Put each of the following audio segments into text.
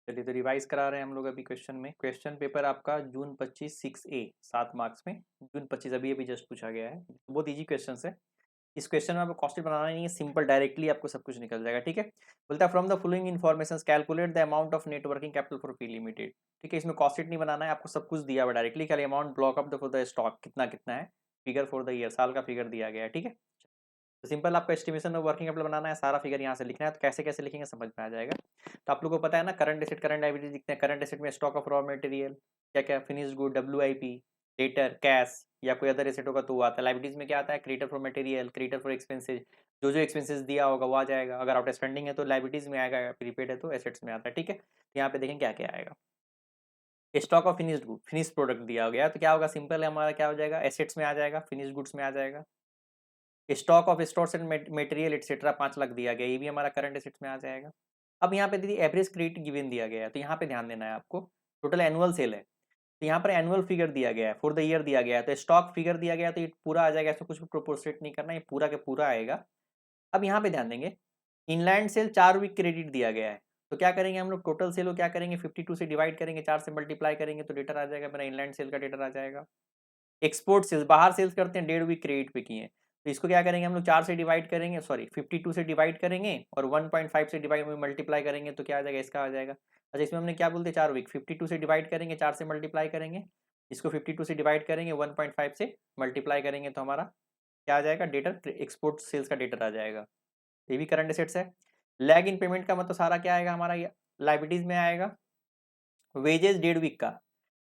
चलिए तो रिवाइज करा रहे हैं हम लोग अभी क्वेश्चन में। क्वेश्चन पेपर आपका जून 25 6A 7 मार्क्स में, जून 25 अभी अभी जस्ट पूछा गया है। बहुत इजी क्वेश्चन है। इस क्वेश्चन में आपको कॉस्टेड बनाना नहीं है, सिंपल डायरेक्टली आपको सब कुछ निकल जाएगा। ठीक है, बोलता है from the following information calculate the amount of net working capital for P limited. ठीक है, इसमें कॉस्टेड नहीं बनाना है, आपको सब कुछ दिया हुआ डायरेक्टली, खाली amount block up for the stock कितना कितना है, फिगर फॉर द ईयर, साल का फिगर दिया गया है। ठीक है, तो सिंपल आपको एस्टिमेशन ऑफ वर्किंग कैपिटल बनाना है, सारा फिगर यहाँ से लिखना है। तो कैसे कैसे लिखेंगे समझ में आ जाएगा। तो आप लोगों को पता है ना, करंट एसेट करंट लायबिलिटी लिखते हैं। करंट एसेट में स्टॉक ऑफ रॉ मटेरियल, क्या क्या, finished good, WIP, debtor, cash या कोई अदर एसेट होगा तो वो आता है। लायबिलिटीज में क्या आता है, creditor for material, creditor for expenses, जो एक्सपेंसेस दिया होगा वो आ जाएगा। अगर आउटस्टैंडिंग है तो लायबिलिटीज में आएगा, प्रीपेड है तो एसेट्स में आता है। ठीक है, तो यहाँ पे देखें क्या क्या आएगा। Stock of finished good, finish product दिया गया तो क्या होगा, सिंपल है हमारा, क्या हो जाएगा, एसेट्स में आ जाएगा, फिनिश्ड गुड्स में आ जाएगा। Stock of stores and material etcetera 5 lakh दिया गया, ये भी हमारा करंट एसेट्स में आ जाएगा। अब यहाँ पे दीदी एवरेज क्रेडिट गिवन दिया गया है, तो यहाँ पे ध्यान देना है आपको। टोटल एनुअल सेल है, तो यहाँ पर एनुअल फिगर दिया गया है, फॉर द ईयर दिया गया है, तो स्टॉक फिगर दिया गया है, तो ये पूरा आ जाएगा, ऐसा कुछ भी प्रोपोर्शनेट नहीं करना, ये पूरा के पूरा आएगा। अब यहाँ पे ध्यान देंगे, इनलैंड सेल 4 वीक क्रेडिट दिया गया है, तो क्या करेंगे हम लोग, टोटल सेल को क्या करेंगे, 52 से डिवाइड करेंगे, 4 से मल्टीप्लाई करेंगे, तो डेटर आ जाएगा मेरा, इनलैंड सेल का डेटर आ जाएगा। एक्सपोर्ट सेल्स, बाहर सेल्स करते हैं, 1.5 वीक क्रेडिट पे किए, तो इसको क्या करेंगे हम लोग, 4 से डिवाइड करेंगे, सॉरी 52 से डिवाइड करेंगे और 1.5 से डिवाइड मल्टीप्लाई करेंगे, तो क्या आ जाएगा, इसका आ जाएगा। अच्छा, इसमें हमने क्या बोलते, 4 वीक, 52 से डिवाइड करेंगे, 4 से मल्टीप्लाई करेंगे, इसको 52 से डिवाइड करेंगे, 1.5 से मल्टीप्लाई करेंगे, तो हमारा क्या आ जाएगा, डेटर, एक्सपोर्ट सेल्स का डेटर आ जाएगा। ये भी करंट एसेट्स है। लैग इन पेमेंट का मतलब सारा क्या आएगा हमारा, लाइबिलिटीज में आएगा। वेजेस 1.5 वीक का,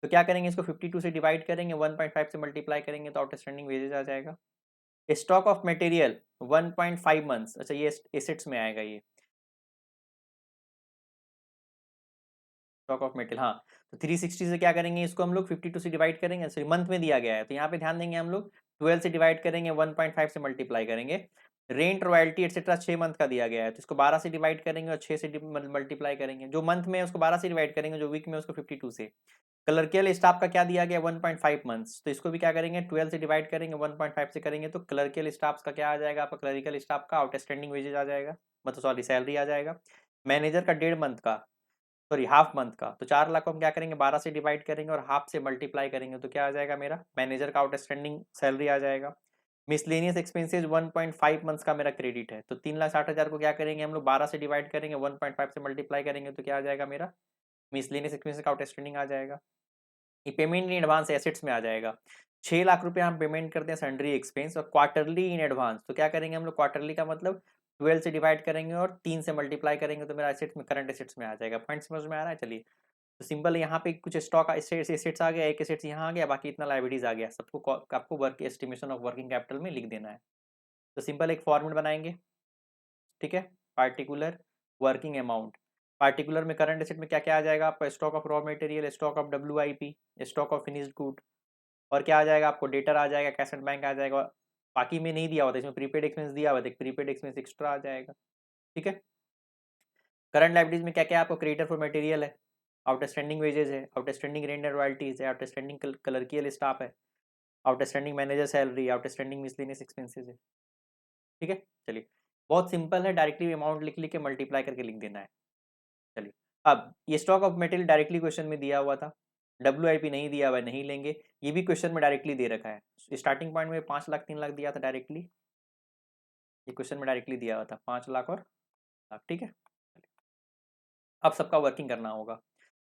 तो क्या करेंगे, इसको 52 से डिवाइड करेंगे, 1.5 से मल्टीप्लाई करेंगे, तो आउटस्टैंडिंग वेजेस आ जाएगा। स्टॉक ऑफ मटेरियल 1.5 मंथ्स, अच्छा ये एसेट्स में आएगा ये स्टॉक ऑफ मटेरियल। हाँ, तो 360 से क्या करेंगे, इसको हम लोग 52 से डिवाइड करेंगे, सॉरी मंथ में दिया गया है, तो यहाँ पे ध्यान देंगे हम लोग, 12 से डिवाइड करेंगे, 1.5 से मल्टीप्लाई करेंगे। रेंट, रॉयल्टी एटसेट्रा 6 मंथ का दिया गया है, तो इसको 12 से डिवाइड करेंगे और 6 से मल्टीप्लाई करेंगे। जो मंथ में है उसको 12 से डिवाइड करेंगे, जो वीक में उसको 52 से। क्लर्कियल स्टाफ का क्या दिया गया, 1.5 मंथ्स, तो इसको भी क्या करेंगे, 12 से डिवाइड करेंगे, 1.5 से करेंगे, तो क्लर्कियल स्टाफ का क्या आ जाएगा, आपका क्लरिकल स्टाफ का आउटस्टैंडिंग वेजेज आ जाएगा, मतलब सॉरी सैलरी आ जाएगा। मैनेजर का 1.5 मंथ का, सॉरी हाफ मंथ का, तो 4 लाख को हम क्या करेंगे, 12 से डिवाइड करेंगे और हाफ से मल्टीप्लाई करेंगे, तो क्या आ जाएगा मेरा, मैनेजर का आउटस्टैंडिंग सैलरी आ जाएगा। मिसलेनियस एक्सपेंसेस 1.5 मंथ्स का मेरा क्रेडिट है, तो 3,60,000 को क्या करेंगे हम लोग, 12 से डिवाइड करेंगे, 1.5 से मल्टीप्लाई करेंगे, तो क्या आ जाएगा मेरा, मिसलेनियस एक्सपेंसेस का आउटस्टैंडिंग आ जाएगा। ये पेमेंट इन एडवांस एसेट्स में आ जाएगा। 6 लाख रुपए हम पेमेंट करते हैं सैंड्री एक्सपेंस और क्वार्टरली इन एडवांस, तो क्या करेंगे हम लोग, क्वार्टरली का मतलब 12 से डिवाइड करेंगे और 3 से मल्टीप्लाई करेंगे, तो मेरा एसेट्स में, करंट एसेट्स में आ जाएगा। पॉइंट समझ में आ रहा है। चलिए, तो सिंपल यहाँ पे कुछ स्टॉक एसेट्स आ गया, एक एसेट्स यहाँ आ गया, बाकी इतना लाइबिलिटीज आ गया, सबको आपको work estimation of working capital में लिख देना है। तो सिंपल एक फॉर्मेट बनाएंगे। ठीक है, पार्टिकुलर वर्किंग अमाउंट, पार्टिकुलर में करंट एसेट में क्या क्या आ जाएगा आपका, stock of raw material, stock of WIP, stock of finished good, और क्या आ जाएगा आपको, डेटर आ जाएगा, कैश एंड बैंक आ जाएगा। बाकी में नहीं दिया हुआ था, इसमें प्रीपेड एक्सपेंस दिया हुआ था, प्रीपेड एक्सपेंस एक्स्ट्रा आ जाएगा। ठीक है, करंट लाइबिलिटीज में क्या क्या आपको, क्रेडिटर फॉर मटेरियल है, आउटस्टैंडिंग वेजेस है, आउटस्टैंडिंग रेंट एंड रॉयल्टीज है, आउटस्टैंडिंग क्लर्कियल स्टाफ है, outstanding manager salary, outstanding miscellaneous expenses है। ठीक है, चलिए बहुत सिंपल है, डायरेक्टली अमाउंट लिख लिख के मल्टीप्लाई करके लिख देना है। चलिए, अब ये stock of material directly question में दिया हुआ था, WIP नहीं दिया हुआ है, नहीं लेंगे। ये भी क्वेश्चन में डायरेक्टली दे रखा है, स्टार्टिंग पॉइंट में 5 लाख 3 लाख दिया था डायरेक्टली, ये क्वेश्चन में डायरेक्टली दिया हुआ था 5 लाख और लाख। ठीक है, अब सबका वर्किंग करना होगा।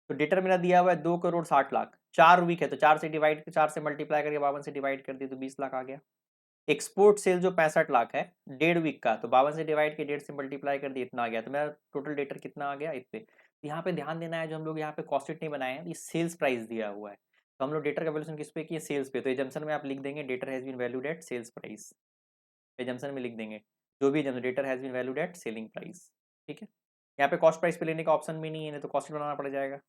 तो डेटर मेरा दिया हुआ है 2,60,00,000, 4 वीक है, तो 4 से मल्टीप्लाई करके 52 से डिवाइड कर दिए, तो 20 लाख आ गया। एक्सपोर्ट सेल जो 65 लाख है, 1.5 वीक का, तो 52 से डिवाइड के 1.5 से मल्टीप्लाई कर दिए, इतना आ गया, तो मेरा टोटल डेटर कितना आ गया इतने। तो यहाँ पे ध्यान देना है, जो हम लोग यहाँ पे कॉस्ट नहीं बनाए हैं, ये सेल्स प्राइस दिया हुआ है, तो हम लोग डेटर का वैल्यूएशन किस पे किए, सेल्स पे, तो एजम्पशन में आप लिख देंगे debtor has been valued at sales price, assumption में लिख देंगे जो भी assumption, debtor has been valued at selling price. ठीक है, यहाँ पे कॉस्ट प्राइस पे लेने का ऑप्शन भी नहीं है, नहीं तो कॉस्ट बनाना पड़ जाएगा।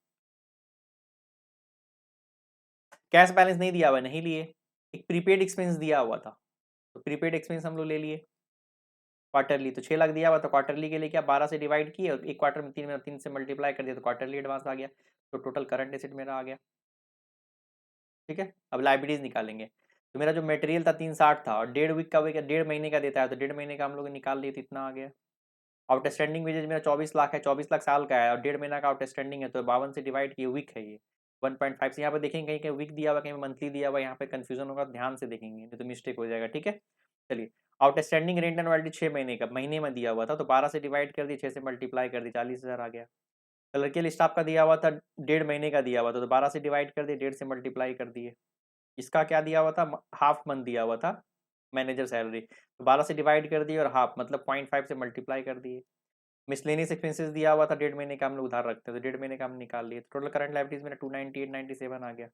कैश बैलेंस नहीं दिया हुआ है, नहीं लिए। एक प्रीपेड एक्सपेंस दिया हुआ था, तो प्रीपेड एक्सपेंस हम लोग ले लिए क्वार्टरली, तो 6 लाख दिया हुआ, तो क्वार्टरली के लिए क्या, 12 से डिवाइड किए और एक क्वार्टर में 3 से मल्टीप्लाई कर दिया, तो क्वार्टरली एडवांस आ गया, तो टोटल करंट एसेट मेरा आ गया। ठीक है, अब लाइबिलिटीज निकालेंगे, तो मेरा जो मटेरियल था 360 था और 1.5 वीक का, 1.5 महीने का देता है, तो 1.5 महीने का हम लोग निकाल लिए, तो इतना आ गया। आउटस्टैंडिंग वेजेज मेरा 24 लाख है, 24 लाख साल का है और 1.5 महीना का आउटस्टैंडिंग है, तो 52 से डिवाइड किए, वीक है ये 1.5 से। यहाँ पे देखेंगे कहीं कहीं वीक दिया हुआ, कहीं मंथली दिया हुआ, यहाँ पे कंफ्यूजन होगा, ध्यान से देखेंगे नहीं तो मिस्टेक हो जाएगा, ठीक है। चलिए, आउटस्टैंडिंग रेंट एंड रॉयल्टी 6 महीने का, महीने में दिया हुआ था, तो 12 से डिवाइड कर दी, 6 से मल्टीप्लाई कर दी, 40,000 आ गया। कलर के लिस्ट आपका दिया हुआ था 1.5 महीने का दिया हुआ था, तो 12 से डिवाइड कर दिए, 1.5 से मल्टीप्लाई कर दिए। इसका क्या दिया हुआ था, हाफ मंथ दिया हुआ था मैनेजर सैलरी, तो 12 से डिवाइड कर दिए और हाफ मतलब 0.5 से मल्टीप्लाई कर दिए। मिसलेनियस एक्सपेंसेस दिया हुआ था 1.5 महीने का, हम लोग उधार रखते हैं, तो 1.5 महीने का हम निकाल लिए, तो टोटल करंट लाइबिलिटीज मेरा 298.97 आ गया।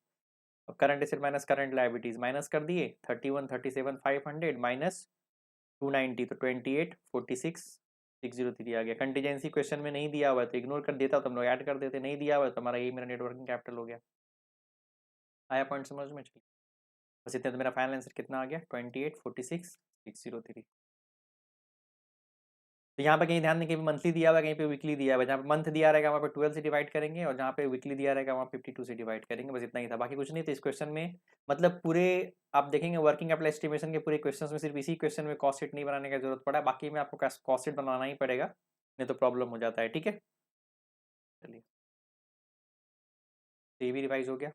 अब current asset minus current liabilities minus कर दिए, 31,37,500 माइनस 290, तो 28,46,603 आ गया। कंटीजेंसी क्वेश्चन में नहीं दिया हुआ है तो इग्नोर कर देता, तो हम लोग ऐड कर देते, नहीं दिया हुआ है तो हमारा यही मेरा नेटवर्किंग कैपिटल हो गया। आया पॉइंट समझ में? चलिए, बस इतने, तो मेरा फाइनल आंसर कितना आ गया, 28,46,603। तो यहाँ पे कहीं ध्यान दें, कहीं पे मंथली दिया हुआ है, कहीं पे वीकली दिया हुआ है। जहाँ पे मंथ दिया रहेगा वहाँ पे 12 से डिवाइड करेंगे, और जहाँ पे वीकली दिया रहेगा वहाँ 52 से डिवाइड करेंगे, बस इतना ही था, बाकी कुछ नहीं। तो इस क्वेश्चन में मतलब पूरे आप देखेंगे वर्किंग कैपिटल एस्टिमेशन के पूरे क्वेश्चन में सिर्फ इसी क्वेश्चन में कॉस्ट शीट नहीं बनाने की जरूरत पड़ा, बाकी में आपको कॉस्ट शीट बनाना ही पड़ेगा, नहीं तो प्रॉब्लम हो जाता है, ठीक है। चलिए, तो ये भी रिवाइज हो गया।